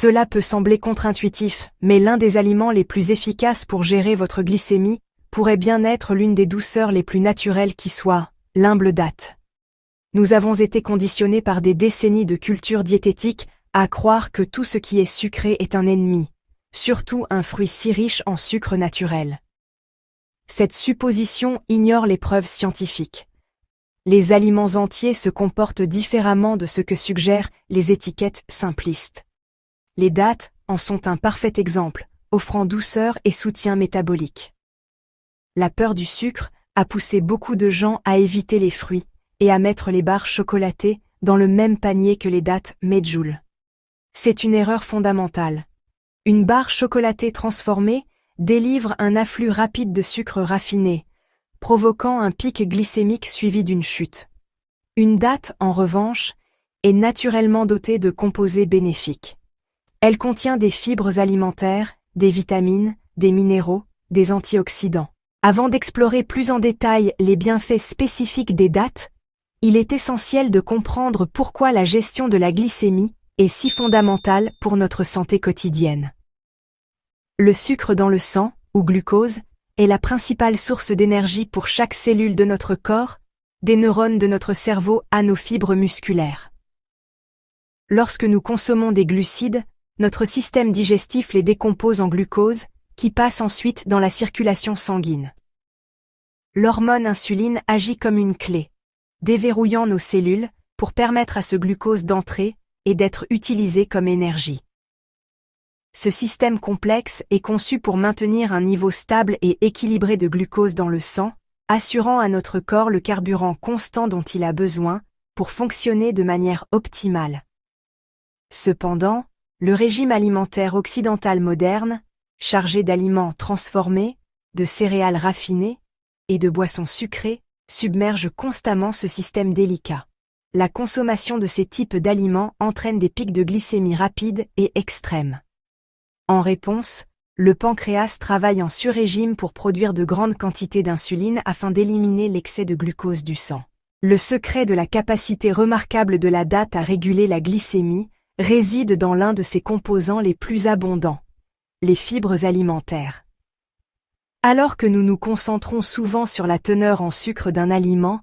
Cela peut sembler contre-intuitif, mais l'un des aliments les plus efficaces pour gérer votre glycémie pourrait bien être l'une des douceurs les plus naturelles qui soit, l'humble date. Nous avons été conditionnés par des décennies de culture diététique à croire que tout ce qui est sucré est un ennemi, surtout un fruit si riche en sucre naturel. Cette supposition ignore les preuves scientifiques. Les aliments entiers se comportent différemment de ce que suggèrent les étiquettes simplistes. Les dattes en sont un parfait exemple, offrant douceur et soutien métabolique. La peur du sucre a poussé beaucoup de gens à éviter les fruits et à mettre les barres chocolatées dans le même panier que les dattes Medjool. C'est une erreur fondamentale. Une barre chocolatée transformée délivre un afflux rapide de sucre raffiné, provoquant un pic glycémique suivi d'une chute. Une datte, en revanche, est naturellement dotée de composés bénéfiques. Elle contient des fibres alimentaires, des vitamines, des minéraux, des antioxydants. Avant d'explorer plus en détail les bienfaits spécifiques des dattes, il est essentiel de comprendre pourquoi la gestion de la glycémie est si fondamentale pour notre santé quotidienne. Le sucre dans le sang, ou glucose, est la principale source d'énergie pour chaque cellule de notre corps, des neurones de notre cerveau à nos fibres musculaires. Lorsque nous consommons des glucides, notre système digestif les décompose en glucose, qui passe ensuite dans la circulation sanguine. L'hormone insuline agit comme une clé, déverrouillant nos cellules pour permettre à ce glucose d'entrer et d'être utilisé comme énergie. Ce système complexe est conçu pour maintenir un niveau stable et équilibré de glucose dans le sang, assurant à notre corps le carburant constant dont il a besoin pour fonctionner de manière optimale. Cependant, le régime alimentaire occidental moderne, chargé d'aliments transformés, de céréales raffinées et de boissons sucrées, submerge constamment ce système délicat. La consommation de ces types d'aliments entraîne des pics de glycémie rapides et extrêmes. En réponse, le pancréas travaille en surrégime pour produire de grandes quantités d'insuline afin d'éliminer l'excès de glucose du sang. Le secret de la capacité remarquable de la datte à réguler la glycémie réside dans l'un de ses composants les plus abondants, les fibres alimentaires. Alors que nous nous concentrons souvent sur la teneur en sucre d'un aliment,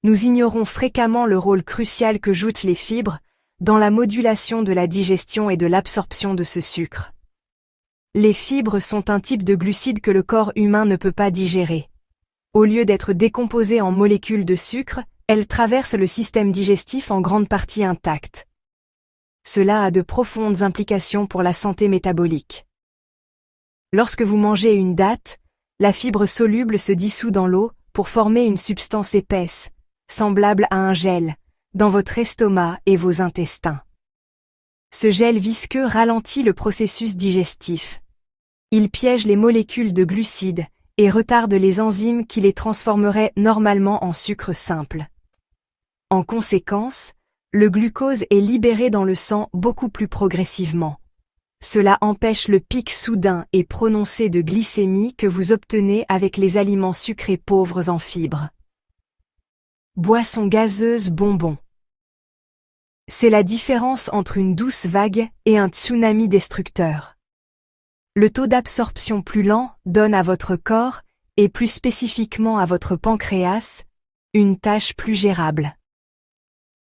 nous ignorons fréquemment le rôle crucial que jouent les fibres dans la modulation de la digestion et de l'absorption de ce sucre. Les fibres sont un type de glucides que le corps humain ne peut pas digérer. Au lieu d'être décomposées en molécules de sucre, elles traversent le système digestif en grande partie intactes. Cela a de profondes implications pour la santé métabolique. Lorsque vous mangez une datte, la fibre soluble se dissout dans l'eau pour former une substance épaisse, semblable à un gel, dans votre estomac et vos intestins. Ce gel visqueux ralentit le processus digestif. Il piège les molécules de glucides et retarde les enzymes qui les transformeraient normalement en sucre simple. En conséquence, le glucose est libéré dans le sang beaucoup plus progressivement. Cela empêche le pic soudain et prononcé de glycémie que vous obtenez avec les aliments sucrés pauvres en fibres. Boisson gazeuse bonbon. C'est la différence entre une douce vague et un tsunami destructeur. Le taux d'absorption plus lent donne à votre corps, et plus spécifiquement à votre pancréas, une tâche plus gérable.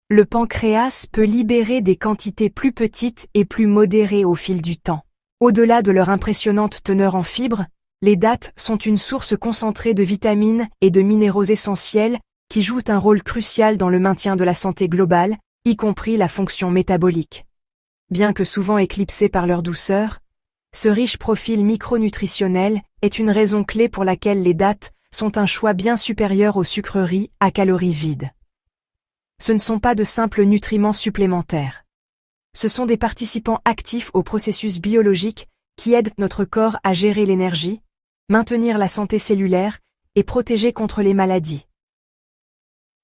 Le pancréas peut libérer des quantités plus petites et plus modérées au fil du temps. Au-delà de leur impressionnante teneur en fibres, les dattes sont une source concentrée de vitamines et de minéraux essentiels qui jouent un rôle crucial dans le maintien de la santé globale, y compris la fonction métabolique. Bien que souvent éclipsés par leur douceur, ce riche profil micronutritionnel est une raison clé pour laquelle les dattes sont un choix bien supérieur aux sucreries à calories vides. Ce ne sont pas de simples nutriments supplémentaires. Ce sont des participants actifs au processus biologique qui aident notre corps à gérer l'énergie, maintenir la santé cellulaire et protéger contre les maladies.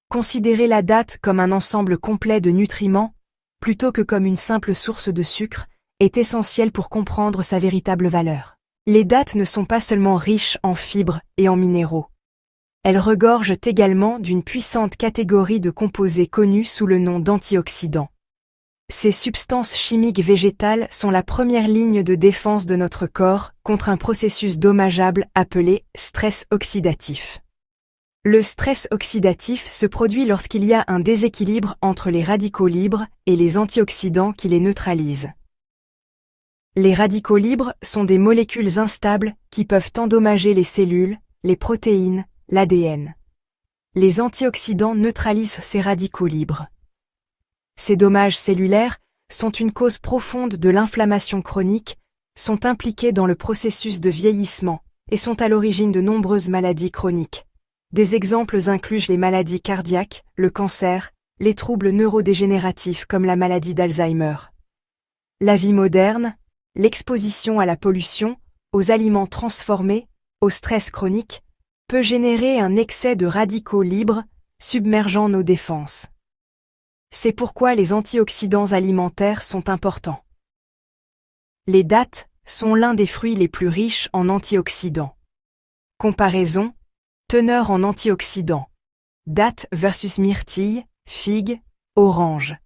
Considérer la datte comme un ensemble complet de nutriments, plutôt que comme une simple source de sucre, est essentiel pour comprendre sa véritable valeur. Les dattes ne sont pas seulement riches en fibres et en minéraux. Elles regorgent également d'une puissante catégorie de composés connus sous le nom d'antioxydants. Ces substances chimiques végétales sont la première ligne de défense de notre corps contre un processus dommageable appelé stress oxydatif. Le stress oxydatif se produit lorsqu'il y a un déséquilibre entre les radicaux libres et les antioxydants qui les neutralisent. Les radicaux libres sont des molécules instables qui peuvent endommager les cellules, les protéines, l'ADN. Les antioxydants neutralisent ces radicaux libres. Ces dommages cellulaires sont une cause profonde de l'inflammation chronique, sont impliqués dans le processus de vieillissement et sont à l'origine de nombreuses maladies chroniques. Des exemples incluent les maladies cardiaques, le cancer, les troubles neurodégénératifs comme la maladie d'Alzheimer. La vie moderne, l'exposition à la pollution, aux aliments transformés, au stress chronique, peut générer un excès de radicaux libres, submergeant nos défenses. C'est pourquoi les antioxydants alimentaires sont importants. Les dattes sont l'un des fruits les plus riches en antioxydants. Comparaison, teneur en antioxydants. Dattes versus myrtille, figue, orange.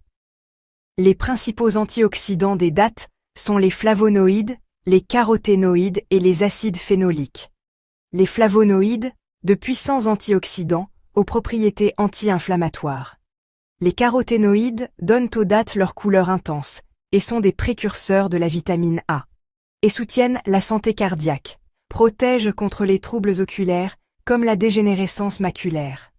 Les principaux antioxydants des dattes sont les flavonoïdes, les caroténoïdes et les acides phénoliques. Les flavonoïdes, de puissants antioxydants, aux propriétés anti-inflammatoires. Les caroténoïdes donnent aux dattes leur couleur intense et sont des précurseurs de la vitamine A. Et soutiennent la santé cardiaque, protègent contre les troubles oculaires comme la dégénérescence maculaire.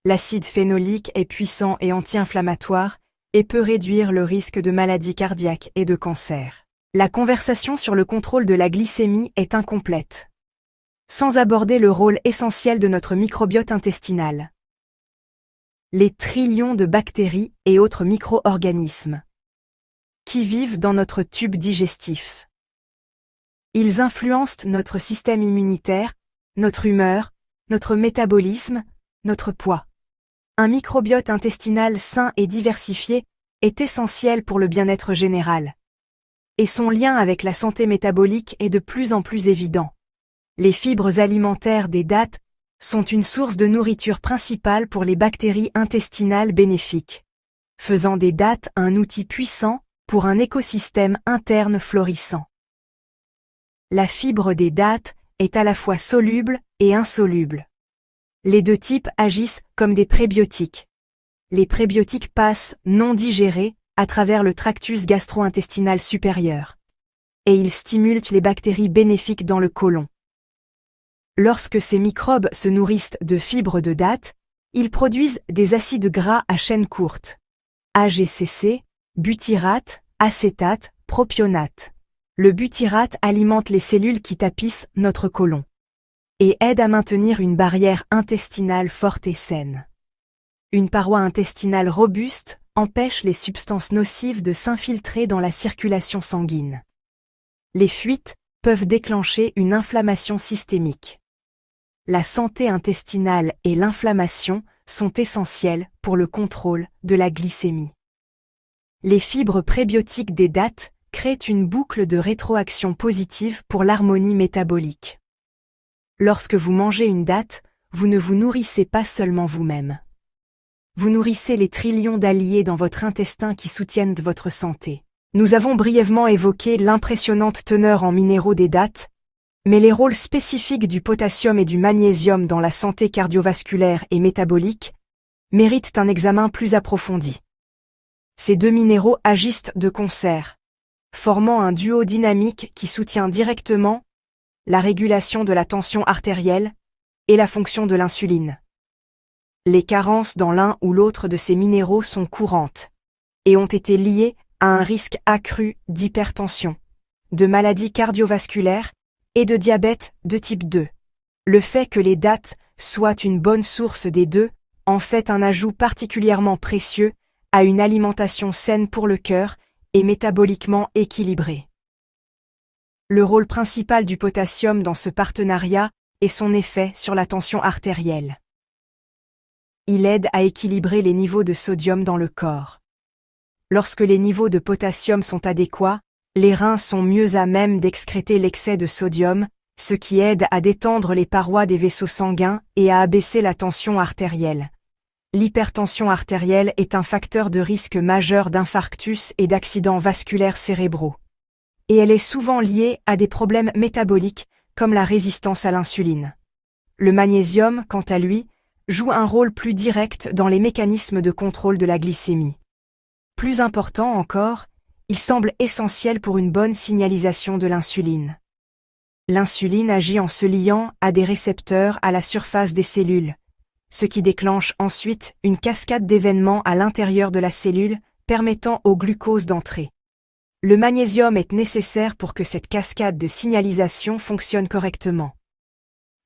L'acide phénolique est puissant et anti-inflammatoire et peut réduire le risque de maladies cardiaques et de cancer. La conversation sur le contrôle de la glycémie est incomplète, sans aborder le rôle essentiel de notre microbiote intestinal. Les trillions de bactéries et autres micro-organismes qui vivent dans notre tube digestif. Ils influencent notre système immunitaire, notre humeur, notre métabolisme, notre poids. Un microbiote intestinal sain et diversifié est essentiel pour le bien-être général. Et son lien avec la santé métabolique est de plus en plus évident. Les fibres alimentaires des dattes sont une source de nourriture principale pour les bactéries intestinales bénéfiques, faisant des dattes un outil puissant pour un écosystème interne florissant. La fibre des dattes est à la fois soluble et insoluble. Les deux types agissent comme des prébiotiques. Les prébiotiques passent, non digérés, à travers le tractus gastro-intestinal supérieur. Et ils stimulent les bactéries bénéfiques dans le côlon. Lorsque ces microbes se nourrissent de fibres de dattes, ils produisent des acides gras à chaîne courte. AGCC, butyrate, acétate, propionate. Le butyrate alimente les cellules qui tapissent notre côlon et aide à maintenir une barrière intestinale forte et saine. Une paroi intestinale robuste empêche les substances nocives de s'infiltrer dans la circulation sanguine. Les fuites peuvent déclencher une inflammation systémique. La santé intestinale et l'inflammation sont essentielles pour le contrôle de la glycémie. Les fibres prébiotiques des dattes créent une boucle de rétroaction positive pour l'harmonie métabolique. Lorsque vous mangez une datte, vous ne vous nourrissez pas seulement vous-même. Vous nourrissez les trillions d'alliés dans votre intestin qui soutiennent votre santé. Nous avons brièvement évoqué l'impressionnante teneur en minéraux des dattes, mais les rôles spécifiques du potassium et du magnésium dans la santé cardiovasculaire et métabolique méritent un examen plus approfondi. Ces deux minéraux agissent de concert, formant un duo dynamique qui soutient directement la régulation de la tension artérielle et la fonction de l'insuline. Les carences dans l'un ou l'autre de ces minéraux sont courantes et ont été liées à un risque accru d'hypertension, de maladies cardiovasculaires et de diabète de type 2. Le fait que les dattes soient une bonne source des deux en fait un ajout particulièrement précieux à une alimentation saine pour le cœur et métaboliquement équilibrée. Le rôle principal du potassium dans ce partenariat est son effet sur la tension artérielle. Il aide à équilibrer les niveaux de sodium dans le corps. Lorsque les niveaux de potassium sont adéquats, les reins sont mieux à même d'excréter l'excès de sodium, ce qui aide à détendre les parois des vaisseaux sanguins et à abaisser la tension artérielle. L'hypertension artérielle est un facteur de risque majeur d'infarctus et d'accidents vasculaires cérébraux. Et elle est souvent liée à des problèmes métaboliques, comme la résistance à l'insuline. Le magnésium, quant à lui, joue un rôle plus direct dans les mécanismes de contrôle de la glycémie. Plus important encore, il semble essentiel pour une bonne signalisation de l'insuline. L'insuline agit en se liant à des récepteurs à la surface des cellules, ce qui déclenche ensuite une cascade d'événements à l'intérieur de la cellule permettant au glucose d'entrer. Le magnésium est nécessaire pour que cette cascade de signalisation fonctionne correctement.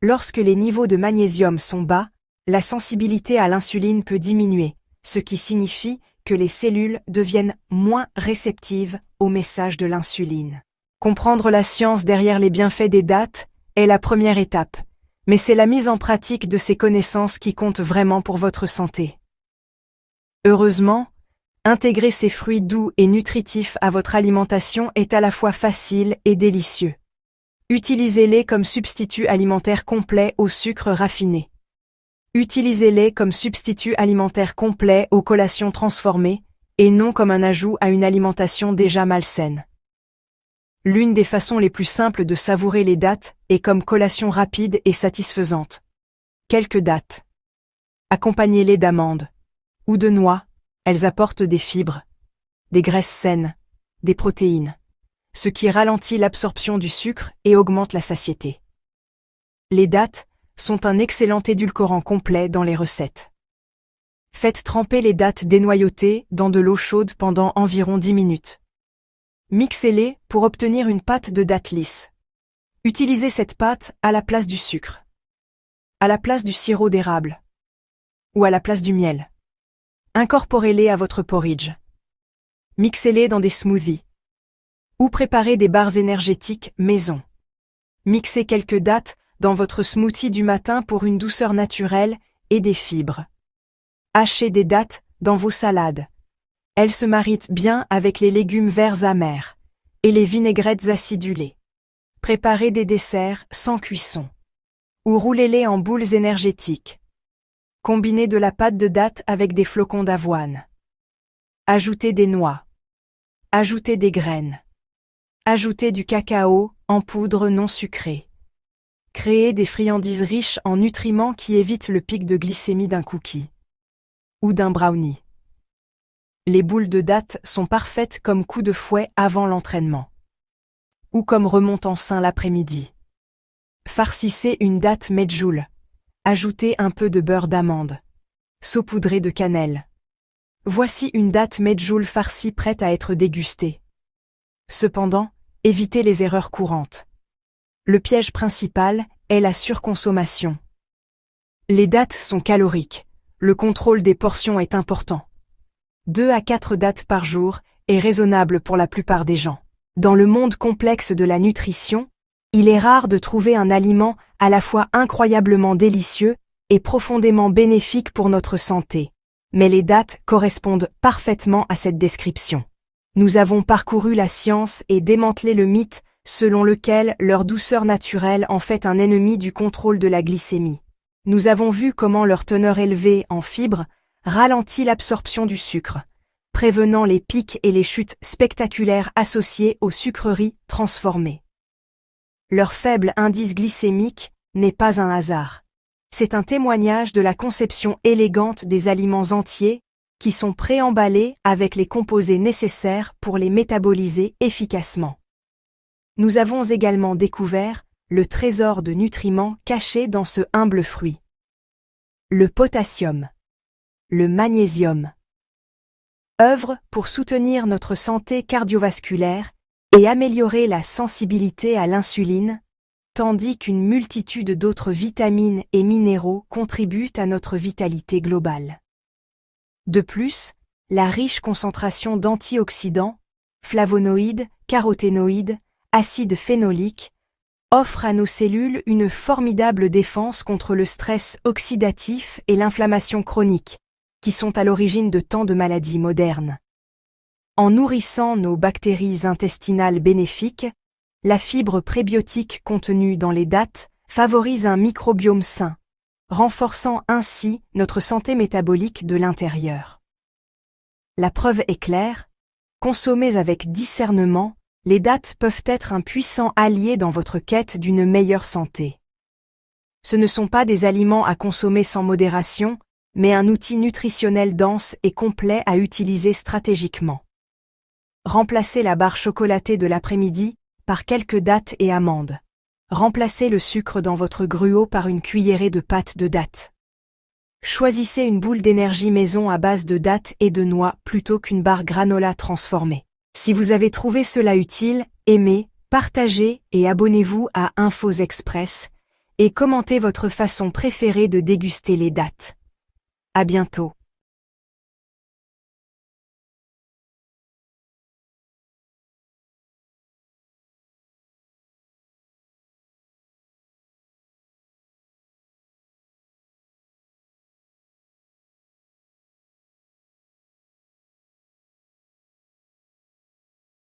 Lorsque les niveaux de magnésium sont bas, la sensibilité à l'insuline peut diminuer, ce qui signifie que les cellules deviennent moins réceptives au message de l'insuline. Comprendre la science derrière les bienfaits des dattes est la première étape, mais c'est la mise en pratique de ces connaissances qui compte vraiment pour votre santé. Heureusement, intégrer ces fruits doux et nutritifs à votre alimentation est à la fois facile et délicieux. Utilisez-les comme substitut alimentaire complet au sucre raffiné. Utilisez-les comme substitut alimentaire complet aux collations transformées, et non comme un ajout à une alimentation déjà malsaine. L'une des façons les plus simples de savourer les dattes est comme collation rapide et satisfaisante. Quelques dattes. Accompagnez-les d'amandes ou de noix, elles apportent des fibres, des graisses saines, des protéines, ce qui ralentit l'absorption du sucre et augmente la satiété. Les dattes sont un excellent édulcorant complet dans les recettes. Faites tremper les dattes dénoyautées dans de l'eau chaude pendant environ 10 minutes. Mixez-les pour obtenir une pâte de dattes lisses. Utilisez cette pâte à la place du sucre, à la place du sirop d'érable ou à la place du miel. Incorporez-les à votre porridge. Mixez-les dans des smoothies ou préparez des barres énergétiques maison. Mixez quelques dattes dans votre smoothie du matin pour une douceur naturelle et des fibres. Hachez des dattes dans vos salades. Elles se marient bien avec les légumes verts amers et les vinaigrettes acidulées. Préparez des desserts sans cuisson. Ou roulez-les en boules énergétiques. Combinez de la pâte de dattes avec des flocons d'avoine. Ajoutez des noix. Ajoutez des graines. Ajoutez du cacao en poudre non sucrée. Créez des friandises riches en nutriments qui évitent le pic de glycémie d'un cookie ou d'un brownie. Les boules de dattes sont parfaites comme coup de fouet avant l'entraînement ou comme remontant sain l'après-midi. Farcissez une datte medjool. Ajoutez un peu de beurre d'amande, saupoudré de cannelle. Voici une datte medjool farcie prête à être dégustée. Cependant, évitez les erreurs courantes. Le piège principal est la surconsommation. Les dattes sont caloriques. Le contrôle des portions est important. 2 à 4 dattes par jour est raisonnable pour la plupart des gens. Dans le monde complexe de la nutrition, il est rare de trouver un aliment à la fois incroyablement délicieux et profondément bénéfique pour notre santé. Mais les dattes correspondent parfaitement à cette description. Nous avons parcouru la science et démantelé le mythe selon lequel leur douceur naturelle en fait un ennemi du contrôle de la glycémie. Nous avons vu comment leur teneur élevée en fibres ralentit l'absorption du sucre, prévenant les pics et les chutes spectaculaires associées aux sucreries transformées. Leur faible indice glycémique n'est pas un hasard. C'est un témoignage de la conception élégante des aliments entiers qui sont préemballés avec les composés nécessaires pour les métaboliser efficacement. Nous avons également découvert le trésor de nutriments caché dans ce humble fruit. Le potassium. Le magnésium. Œuvre pour soutenir notre santé cardiovasculaire et améliorer la sensibilité à l'insuline, tandis qu'une multitude d'autres vitamines et minéraux contribuent à notre vitalité globale. De plus, la riche concentration d'antioxydants, flavonoïdes, caroténoïdes, acides phénoliques, offre à nos cellules une formidable défense contre le stress oxydatif et l'inflammation chronique, qui sont à l'origine de tant de maladies modernes. En nourrissant nos bactéries intestinales bénéfiques, la fibre prébiotique contenue dans les dattes favorise un microbiome sain, renforçant ainsi notre santé métabolique de l'intérieur. La preuve est claire, consommées avec discernement, les dattes peuvent être un puissant allié dans votre quête d'une meilleure santé. Ce ne sont pas des aliments à consommer sans modération, mais un outil nutritionnel dense et complet à utiliser stratégiquement. Remplacez la barre chocolatée de l'après-midi par quelques dattes et amandes. Remplacez le sucre dans votre gruau par une cuillerée de pâte de dattes. Choisissez une boule d'énergie maison à base de dattes et de noix plutôt qu'une barre granola transformée. Si vous avez trouvé cela utile, aimez, partagez et abonnez-vous à Infos Express et commentez votre façon préférée de déguster les dattes. À bientôt.